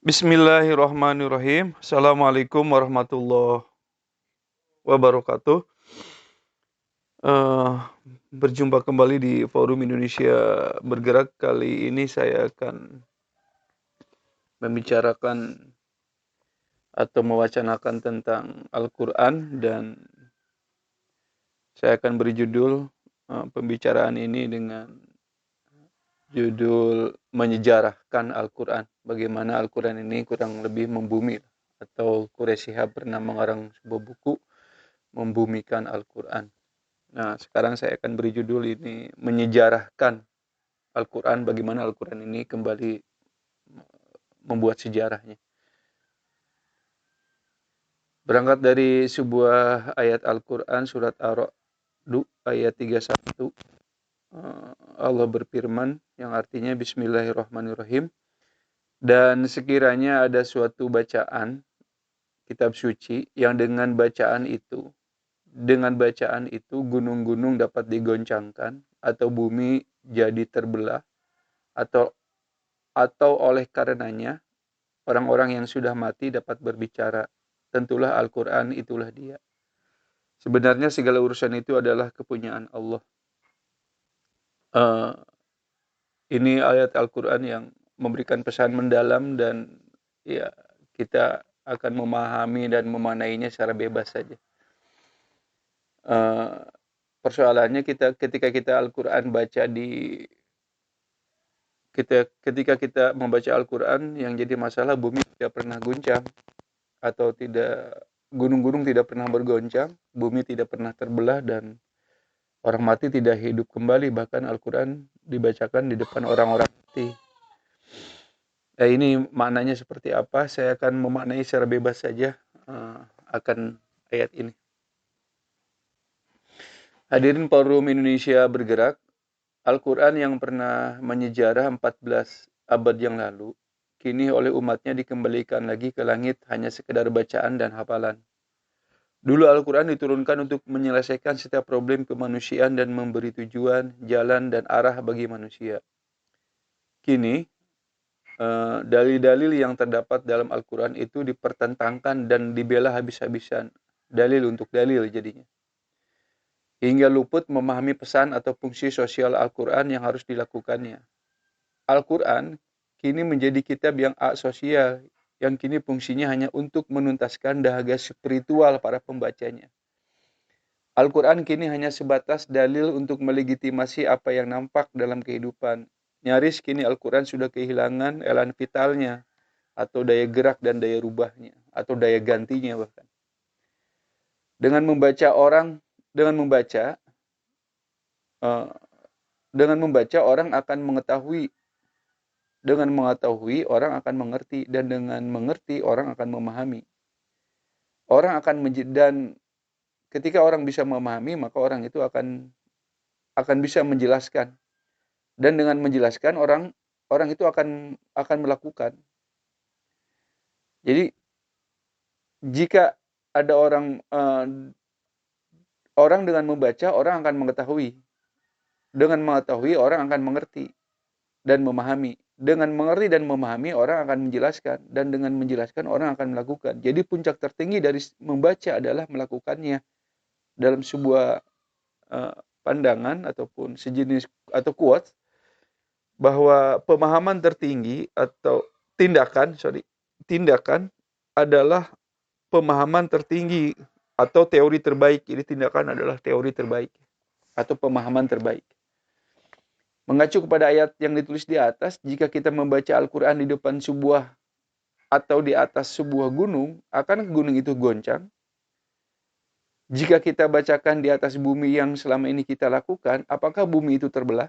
Bismillahirrahmanirrahim. Assalamualaikum warahmatullahi wabarakatuh. Eh, Berjumpa kembali di Forum Indonesia Bergerak. Kali ini saya akan membicarakan atau mewacanakan tentang Al-Quran, dan saya akan beri judul pembicaraan ini dengan judul menyejarahkan Al-Quran. Bagaimana Al-Quran ini kurang lebih membumi, atau Quraish Shihab pernah mengarang sebuah buku membumikan Al-Quran. Nah, sekarang saya akan beri judul ini menyejarahkan Al-Quran, bagaimana Al-Quran ini kembali membuat sejarahnya. Berangkat dari sebuah ayat Al-Quran, surat Ar-Ra'd ayat 31, Allah berfirman yang artinya Bismillahirrahmanirrahim. Dan sekiranya ada suatu bacaan kitab suci yang dengan bacaan itu gunung-gunung dapat digoncangkan, atau bumi jadi terbelah, atau oleh karenanya orang-orang yang sudah mati dapat berbicara, tentulah Al-Quran itulah dia. Sebenarnya segala urusan itu adalah kepunyaan Allah. Uh, ini ayat Al-Quran yang memberikan pesan mendalam, dan ya, kita akan memahami dan memaknainya secara bebas saja. Uh, Persoalannya ketika kita Al-Quran baca ketika kita membaca Al-Quran, yang jadi masalah bumi tidak pernah guncang, atau tidak, gunung-gunung tidak pernah bergoncang, bumi tidak pernah terbelah, dan orang mati tidak hidup kembali. Bahkan Al-Quran dibacakan di depan orang-orang mati. Ini maknanya seperti apa? Saya akan memaknai secara bebas saja akan ayat ini. Hadirin Forum Indonesia Bergerak, Al-Quran yang pernah menyejarah 14 abad yang lalu, kini oleh umatnya dikembalikan lagi ke langit hanya sekedar bacaan dan hafalan. Dulu Al-Quran diturunkan untuk menyelesaikan setiap problem kemanusiaan dan memberi tujuan, jalan, dan arah bagi manusia. Kini, dalil-dalil yang terdapat dalam Al-Quran itu dipertentangkan dan dibela habis-habisan. Dalil untuk dalil jadinya. Hingga luput memahami pesan atau fungsi sosial Al-Quran yang harus dilakukannya. Al-Quran kini menjadi kitab yang asosial, yang kini fungsinya hanya untuk menuntaskan dahaga spiritual para pembacanya. Al-Quran kini hanya sebatas dalil untuk melegitimasi apa yang nampak dalam kehidupan. Nyaris kini Al-Quran sudah kehilangan elan vitalnya, atau daya gerak dan daya rubahnya, atau daya gantinya bahkan. Dengan membaca orang akan mengetahui, dengan mengetahui orang akan mengerti, dan dengan mengerti orang akan memahami. Dan ketika orang bisa memahami, maka orang itu akan bisa menjelaskan, dan dengan menjelaskan orang itu akan melakukan. Jadi jika ada orang dengan membaca, orang akan mengetahui, dengan mengetahui orang akan mengerti dan memahami, dengan mengerti dan memahami orang akan menjelaskan, dan dengan menjelaskan orang akan melakukan. Jadi puncak tertinggi dari membaca adalah melakukannya. Dalam sebuah pandangan ataupun sejenis atau quotes, bahwa pemahaman tertinggi atau tindakan adalah pemahaman tertinggi atau teori terbaik. Jadi tindakan adalah teori terbaik atau pemahaman terbaik. Mengacu kepada ayat yang ditulis di atas, jika kita membaca Al-Quran di depan sebuah atau di atas sebuah gunung, akan gunung itu goncang? Jika kita bacakan di atas bumi yang selama ini kita lakukan, apakah bumi itu terbelah?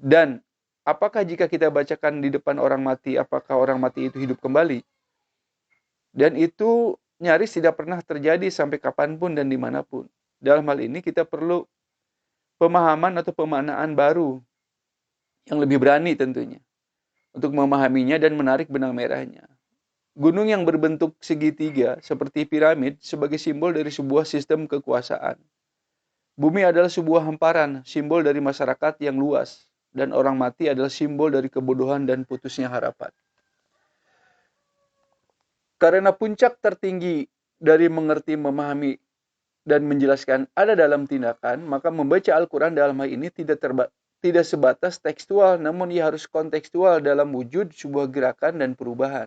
Dan apakah jika kita bacakan di depan orang mati, apakah orang mati itu hidup kembali? Dan itu nyaris tidak pernah terjadi sampai kapanpun dan dimanapun. Dalam hal ini kita perlu pemahaman atau pemaknaan baru yang lebih berani tentunya untuk memahaminya dan menarik benang merahnya. Gunung yang berbentuk segitiga seperti piramid sebagai simbol dari sebuah sistem kekuasaan. Bumi adalah sebuah hamparan, simbol dari masyarakat yang luas, dan orang mati adalah simbol dari kebodohan dan putusnya harapan. Karena puncak tertinggi dari mengerti, memahami, dan menjelaskan ada dalam tindakan, maka membaca Al-Quran dalam hal ini tidak sebatas tekstual, namun ia harus kontekstual dalam wujud sebuah gerakan dan perubahan.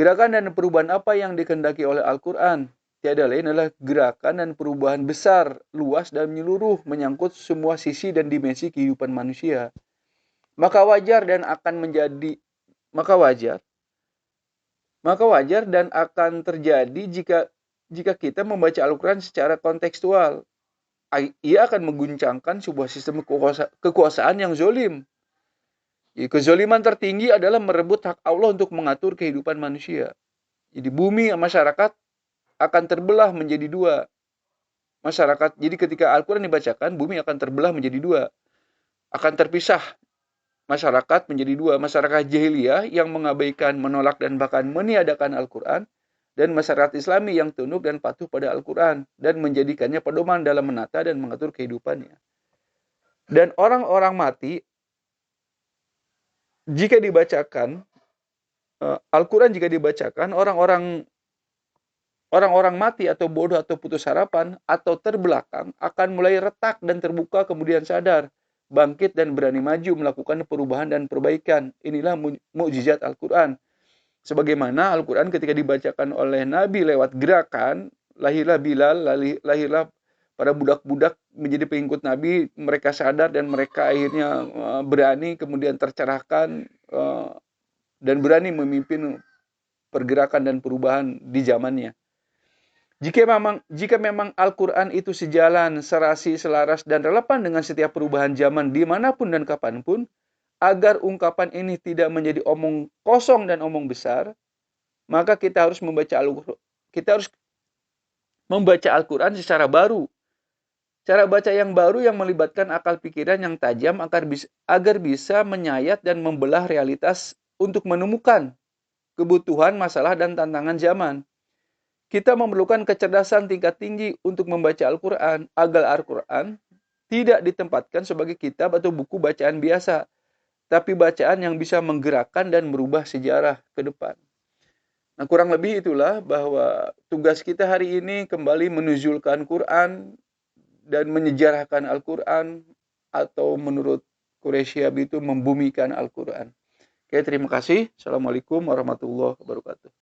Gerakan dan perubahan apa yang dikehendaki oleh Al-Quran? Tiada lain adalah gerakan dan perubahan besar, luas, dan menyeluruh, menyangkut semua sisi dan dimensi kehidupan manusia. Maka wajar dan akan terjadi jika kita membaca Al-Quran secara kontekstual. Ia akan mengguncangkan sebuah sistem kekuasaan yang zolim. Kezoliman tertinggi adalah merebut hak Allah untuk mengatur kehidupan manusia. Jadi bumi masyarakat akan terbelah menjadi dua. Jadi ketika Al-Quran dibacakan, bumi akan terbelah menjadi dua. Akan terpisah masyarakat menjadi dua. Masyarakat jahiliyah yang mengabaikan, menolak, dan bahkan meniadakan Al-Quran. Dan masyarakat Islami yang tunduk dan patuh pada Al-Quran. Dan menjadikannya pedoman dalam menata dan mengatur kehidupannya. Dan orang-orang mati, jika dibacakan, Al-Quran jika dibacakan, orang-orang mati atau bodoh atau putus harapan atau terbelakang akan mulai retak dan terbuka, kemudian sadar, bangkit dan berani maju melakukan perubahan dan perbaikan. Inilah mukjizat Al-Quran. Sebagaimana Al-Quran ketika dibacakan oleh Nabi lewat gerakan, lahirlah Bilal, lahirlah para budak-budak menjadi pengikut Nabi, mereka sadar dan mereka akhirnya berani, kemudian tercerahkan dan berani memimpin pergerakan dan perubahan di zamannya. Jika memang Al-Quran itu sejalan, serasi, selaras, dan relevan dengan setiap perubahan zaman dimanapun dan kapanpun, agar ungkapan ini tidak menjadi omong kosong dan omong besar, maka kita harus membaca Al-Quran secara baru. Cara baca yang baru yang melibatkan akal pikiran yang tajam agar bisa menyayat dan membelah realitas untuk menemukan kebutuhan, masalah, dan tantangan zaman. Kita memerlukan kecerdasan tingkat tinggi untuk membaca Al-Quran, agar Al-Quran tidak ditempatkan sebagai kitab atau buku bacaan biasa, tapi bacaan yang bisa menggerakkan dan merubah sejarah ke depan. Nah, kurang lebih itulah bahwa tugas kita hari ini kembali menuzulkan Quran dan menyejarahkan Al-Quran, atau menurut Quraisyab itu membumikan Al-Quran. Oke, terima kasih. Assalamualaikum warahmatullahi wabarakatuh.